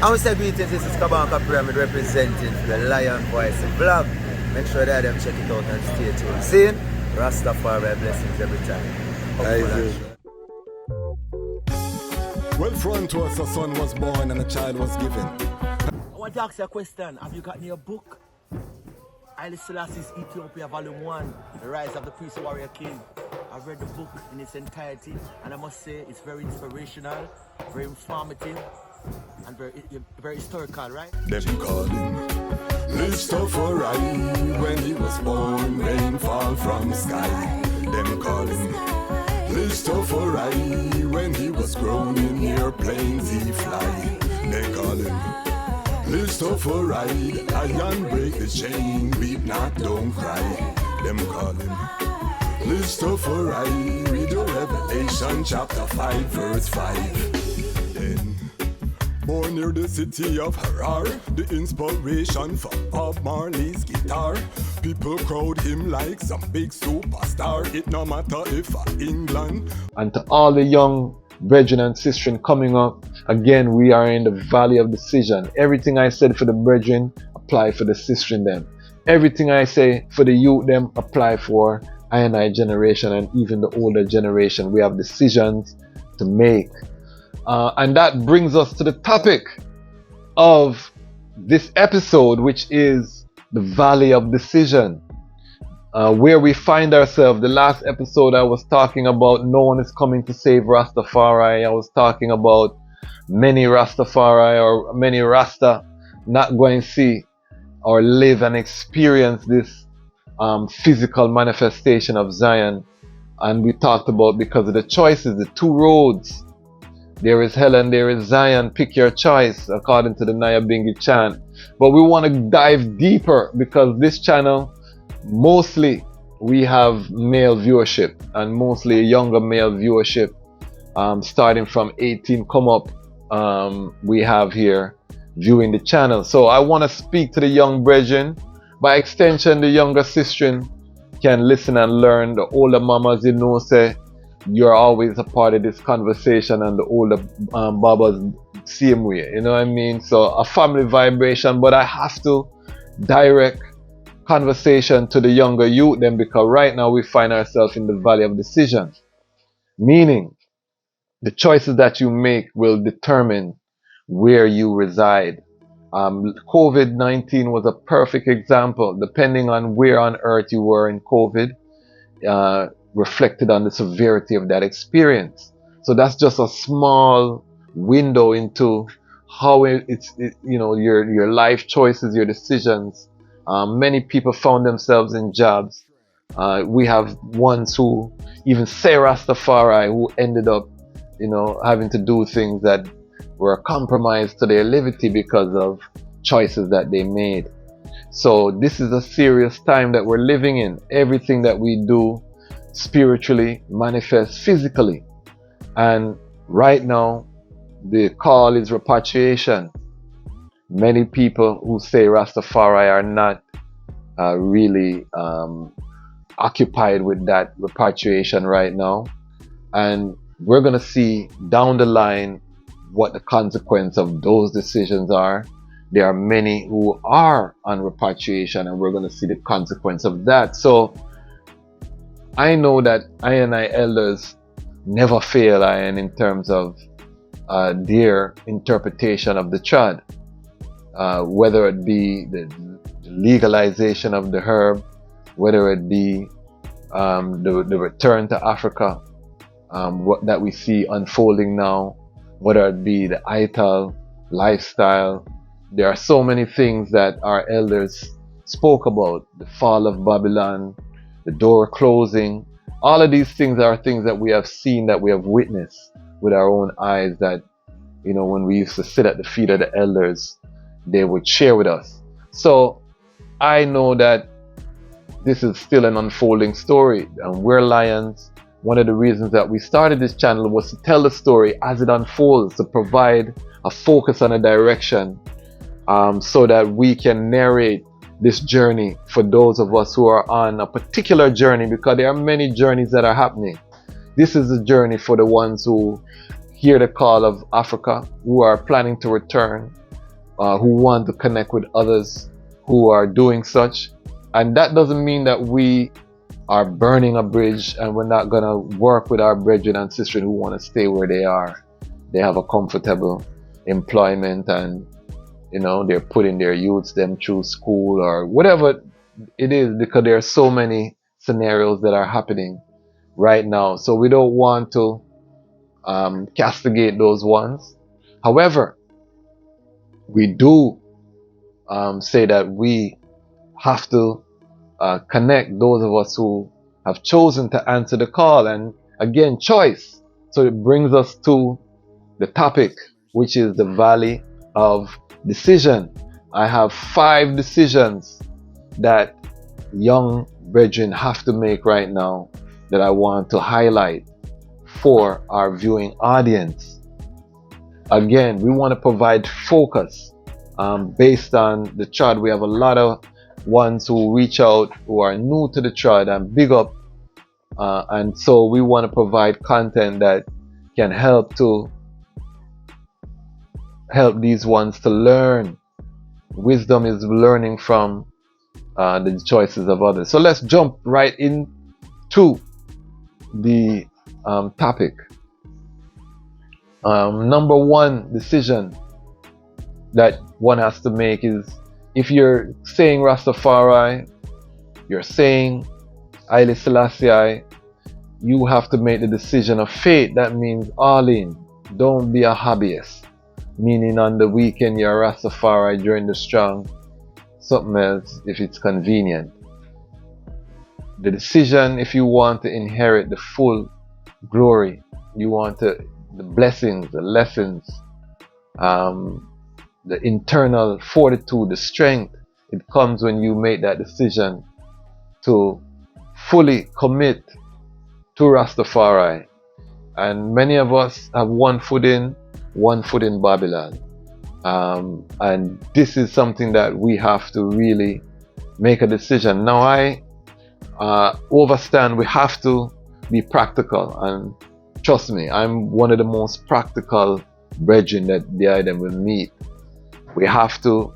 And we say greetings, this is Kabanka Pyramid representing the Lion Voice vlog. Make sure that them check it out and stay tuned. See? Rastafari blessings every time. Well, front to us a son was born and a child was given. I want to ask you a question. Have you got your book? Haile Selassie's Ethiopia Volume 1, The Rise of the Priest Warrior King. I've read the book in its entirety and I must say it's very inspirational, very informative and very historical, right? Them call him Rastafari. When he was born, rain fall from the sky. Them call him Rastafari. When he was grown in airplanes he fly. They call him Rastafari. Lion break the chain, weep not, don't cry. Them call him Rastafari. Read the Revelation chapter 5 verse 5. Then born near the city of Harar, the inspiration for Bob Marley's guitar. People crowd him like some big superstar. It no matter if England. And to all the young brethren and sistren coming up, again, we are in the valley of decision. Everything I said for the brethren, apply for the sistren them. Everything I say for the youth them, apply for I generation and even the older generation. We have decisions to make. And that brings us to the topic of this episode, which is the Valley of Decision, where we find ourselves. The last episode I was talking about no one is coming to save Rastafari. I was talking about many Rastafari or many Rasta not going to see or live and experience this physical manifestation of Zion. And we talked about because of the choices, the two roads. There is hell and there is Zion. Pick your choice, according to the Nyabingi chant. But we want to dive deeper because this channel, mostly we have male viewership and mostly younger male viewership. Starting from 18 come up, we have here viewing the channel. So I want to speak to the young brethren. By extension, the younger sistren can listen and learn. The older mamas, you know, say, you're always a part of this conversation, and the older babas same way, you know what I mean? So a family vibration, but I have to direct conversation to the younger youth then, because right now we find ourselves in the valley of decision, meaning the choices that you make will determine where you reside. COVID-19 was a perfect example. Depending on where on earth you were in COVID, reflected on the severity of that experience. So that's just a small window into how it's you know, your life choices, your decisions. Many people found themselves in jobs. We have ones who even say Rastafari who ended up, you know, having to do things that were a compromise to their livity because of choices that they made. So this is a serious time that we're living in. Everything that we do spiritually manifests physically, and right now the call is repatriation. Many people who say Rastafari are not really occupied with that repatriation right now, and we're gonna see down the line what the consequence of those decisions are. There are many who are on repatriation, and we're gonna see the consequence of that. So I know that I elders never fail in terms of their interpretation of the Trad, whether it be the legalization of the herb, whether it be the return to Africa, what that we see unfolding now, whether it be the ITAL lifestyle. There are so many things that our elders spoke about, the fall of Babylon, the door closing. All of these things are things that we have seen, that we have witnessed with our own eyes, that, you know, when we used to sit at the feet of the elders, they would share with us. So I know that this is still an unfolding story, and we're Lions. One of the reasons that we started this channel was to tell the story as it unfolds, to provide a focus and a direction, so that we can narrate this journey for those of us who are on a particular journey, because there are many journeys that are happening. This is a journey for the ones who hear the call of Africa, who are planning to return, who want to connect with others who are doing such. And that doesn't mean that we are burning a bridge and we're not going to work with our brethren and sisters who want to stay where they are. They have a comfortable employment and, you know, they're putting their youths them through school or whatever it is, because there are so many scenarios that are happening right now. So we don't want to castigate those ones. However, we do say that we have to connect those of us who have chosen to answer the call. And again, choice. So it brings us to the topic, which is the valley of decision. I have 5 decisions that young brethren have to make right now that I want to highlight for our viewing audience. Again, we want to provide focus based on the chart. We have a lot of ones who reach out who are new to the chart and big up, and so we want to provide content that can help these ones to learn. Wisdom is learning from the choices of others. So let's jump right into the topic. Number 1 decision that one has to make is, if you're saying Rastafari, you're saying Haile Selassie, you have to make the decision of faith. That means all in. Don't be a hobbyist. Meaning on the weekend you're a Rastafari, during the strong something else if it's convenient. The decision, if you want to inherit the full glory, you want the blessings, the lessons, the internal fortitude, the strength, it comes when you make that decision to fully commit to Rastafari. And many of us have one foot in Babylon. And this is something that we have to really make a decision. Now I understand we have to be practical, and trust me, I'm one of the most practical brethren that the item will meet. We have to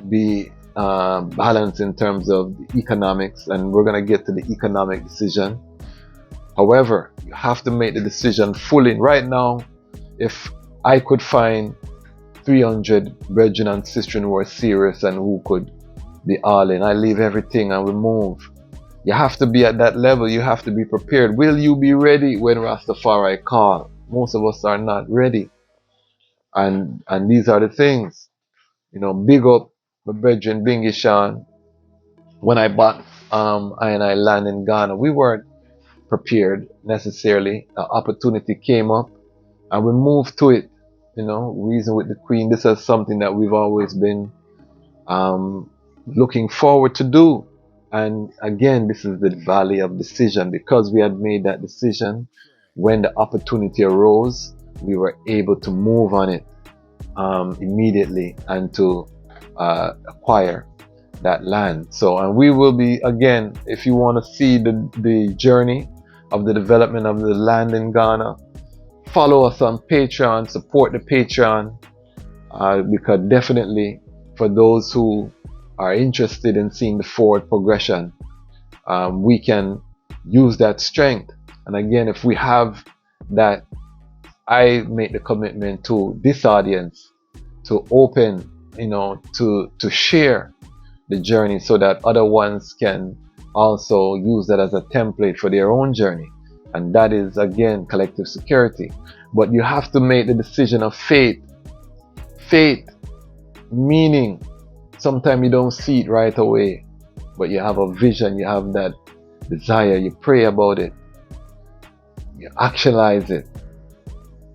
be balanced in terms of the economics, and we're going to get to the economic decision. However, you have to make the decision fully. Right now, if I could find 300 brethren and sisters who are serious and who could be all in, I leave everything and we move. You have to be at that level. You have to be prepared. Will you be ready when Rastafari call? Most of us are not ready. And these are the things. You know, big up my brethren Bingi Sean. When I bought I land in Ghana, we weren't prepared necessarily. An opportunity came up and we moved to it. You know, reason with the Queen. This is something that we've always been looking forward to do. And again, this is the valley of decision, because we had made that decision. When the opportunity arose, we were able to move on it immediately and to acquire that land. So, and we will be, again, if you want to see the journey of the development of the land in Ghana, follow us on Patreon, support the Patreon, because definitely for those who are interested in seeing the forward progression, we can use that strength. And again, if we have that, I make the commitment to this audience to open, you know, to share the journey so that other ones can also use that as a template for their own journey. And that is, again, collective security. But you have to make the decision of faith. Faith, meaning sometimes you don't see it right away, but you have a vision, you have that desire, you pray about it, you actualize it,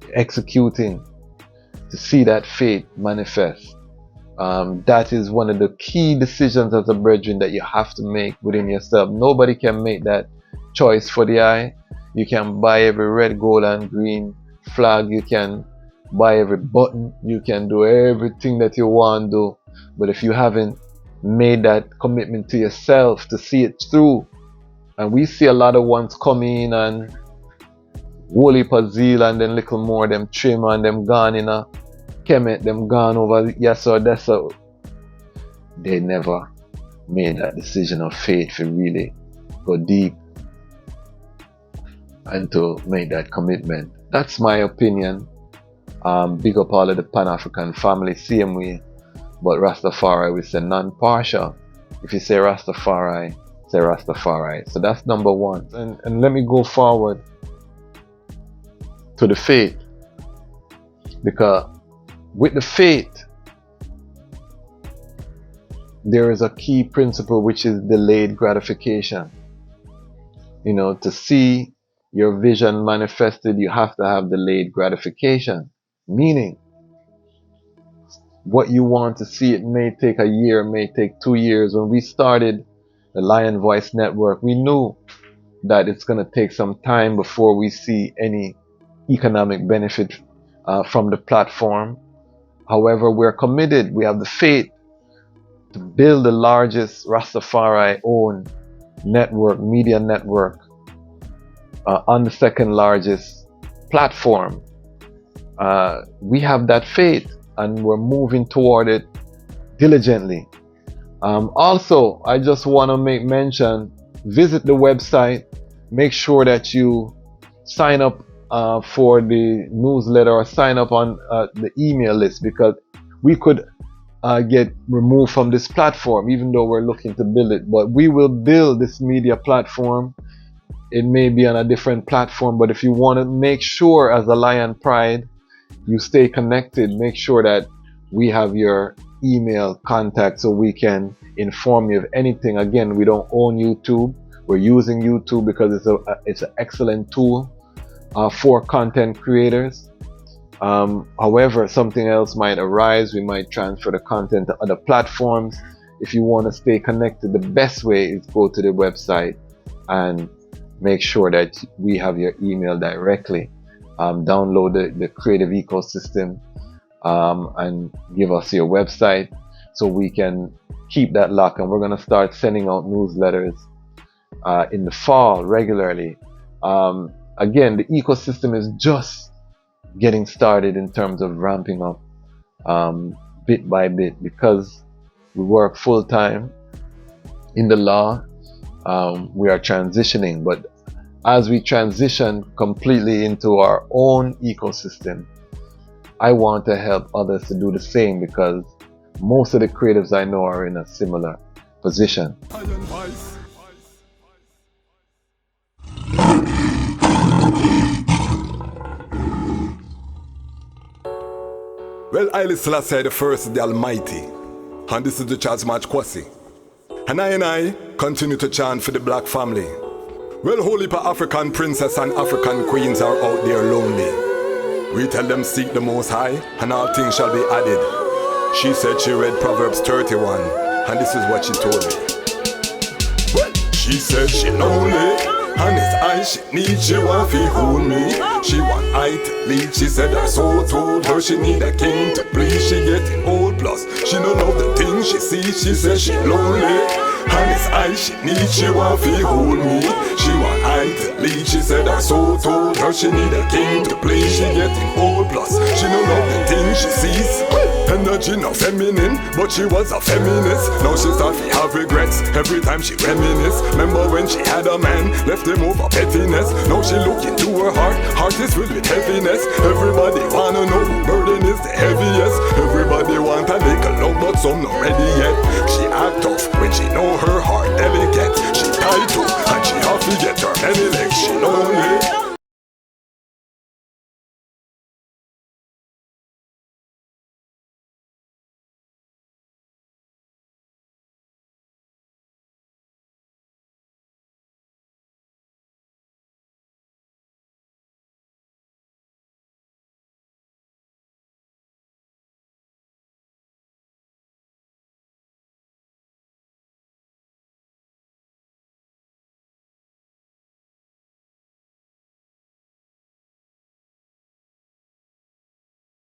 you're executing to see that faith manifest. That is one of the key decisions as a brethren that you have to make within yourself. Nobody can make that choice for the eye. You can buy every red, gold and green flag, you can buy every button, you can do everything that you want to do, but if you haven't made that commitment to yourself to see it through, and we see a lot of ones come in and whole heap of zeal and then little more them trim and them gone in a Kemet, them gone over yes or that's so. They never made that decision of faith to really go deep and to make that commitment. That's my opinion. Big up all of the Pan-African family, same way. But Rastafari, we say non-partial. If you say Rastafari, say Rastafari. So that's number one. And let me go forward to the faith. Because with the faith, there is a key principle which is delayed gratification. You know, to see your vision manifested, you have to have delayed gratification. Meaning, what you want to see, it may take a year, it may take 2 years. When we started the Lion Voice Network, we knew that it's going to take some time before we see any economic benefit from the platform. However, we're committed. We have the faith to build the largest Rastafari-owned network, media network, on the second largest platform. We have that faith and we're moving toward it diligently. Also, I just want to make mention, visit the website, make sure that you sign up for the newsletter or sign up on the email list, because we could get removed from this platform even though we're looking to build it. But we will build this media platform. It may be on a different platform, but if you want to make sure as a Lion Pride you stay connected, make sure that we have your email contact so we can inform you of anything. Again, we don't own YouTube. We're using YouTube because it's an excellent tool for content creators. However, something else might arise. We might transfer the content to other platforms. If you want to stay connected, the best way is go to the website and make sure that we have your email directly. Download the creative ecosystem and give us your website so we can keep that lock. And we're going to start sending out newsletters in the fall regularly. Again, the ecosystem is just getting started in terms of ramping up bit by bit, because we work full time in the law. We are transitioning, but as we transition completely into our own ecosystem, I want to help others to do the same, because most of the creatives I know are in a similar position. Well, Haile Selassie the first, the Almighty, and this is the Dejazmatch Kwasi. And I continue to chant for the black family. Well, whole heap of African princess and African queens are out there lonely. We tell them seek the Most High, and all things shall be added. She said she read Proverbs 31, and this is what she told me. Well, she said she lonely, and it's I she need, she want fi hold me. She want I to lead, she said her soul told her she need a king to please. She getting old, plus she don't know the things she sees. She said she lonely, and it's I she need, she want fi hold me. She want I to lead, she said her soul told her she need a king to please. She getting old, plus she don't know the things she sees. Energy not feminine, but she was a feminist. Now she start to have regrets every time she reminisce. Remember when she had a man, left him over pettiness. Now she look into her heart is filled with heaviness. Everybody wanna know who burden is the heaviest. Everybody want a little love, but some not ready yet. She act tough when she know her heart delicate.